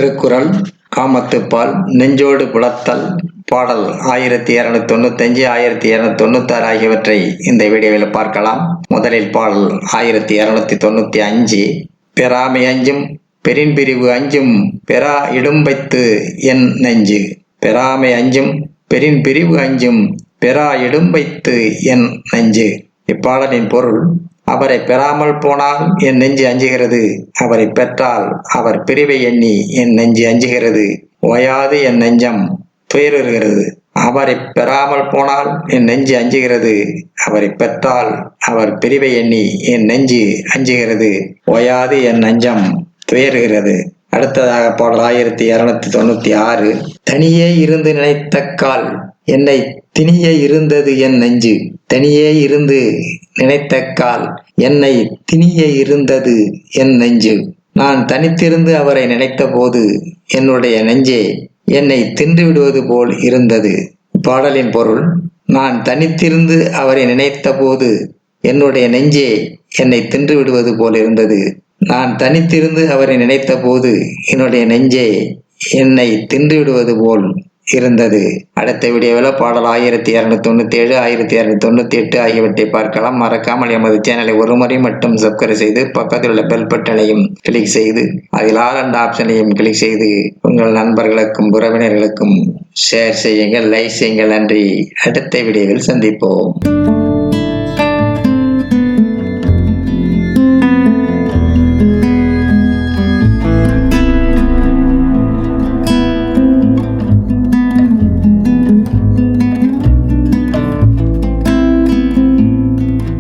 திருக்குறள் காமத்துப்பால் நெஞ்சோடு புலத்தல் பாடல் 1295 1296 ஆகியவற்றை இந்த வீடியோவில் பார்க்கலாம். முதலில் பாடல் 1295. பெறாமை அஞ்சும் பெரின்பிரிவு அஞ்சும் பெறா இடும்பைத்து என் நெஞ்சு. பெறாமை அஞ்சும் பெரின்பிரிவு அஞ்சும் பெறா இடும்பைத்து என் நெஞ்சு. இப்பாடலின் பொருள்: அவரை பெறாமல் போனால் என் நெஞ்சு அஞ்சுகிறது, அவரை பெற்றால் அவர் பிரிவை எண்ணி என் நெஞ்சு அஞ்சுகிறது, ஓயாது என் நெஞ்சம் துயருகிறது. அவரை பெறாமல் போனால் என் நெஞ்சு அஞ்சுகிறது, அவரை பெற்றால் அவர் பிரிவை எண்ணி என் நெஞ்சு அஞ்சுகிறது, ஓயாது என் நெஞ்சம் துயருகிறது. அடுத்ததாக பாடல் 1296. தனியே இருந்து நினைத்தக்கால் என்னை திணிய இருந்தது என் நெஞ்சு. தனியே இருந்து நினைத்தக்கால் என்னை திணிய இருந்தது என் நெஞ்சு. நான் தனித்திருந்து அவரை நினைத்த போது என்னுடைய நெஞ்சே என்னை தின்று விடுவது போல் இருந்தது. பாடலின் பொருள்: நான் தனித்திருந்து அவரை நினைத்த போது என்னுடைய நெஞ்சே என்னை தின்று விடுவது போல் இருந்தது. நான் தனித்திருந்து அவரை நினைத்த போது என்னுடைய நெஞ்சே என்னை தின்று விடுவது போல் இருந்தது. அடுத்த வீடியோவில் பாடல் 1297 1298 ஆகியவற்றை பார்க்கலாம். மறக்காமல் எமது சேனலை ஒரு முறை மட்டும் சப்ஸ்கிரைப் செய்து பக்கத்தில் உள்ள பெல் பட்டனையும் கிளிக் செய்து அதில் ஆல் என்ற ஆப்ஷனையும் கிளிக் செய்து உங்கள் நண்பர்களுக்கும் உறவினர்களுக்கும் ஷேர் செய்யுங்கள், லைக் செய்யுங்கள். நன்றி. அடுத்த வீடியோவில் சந்திப்போம்.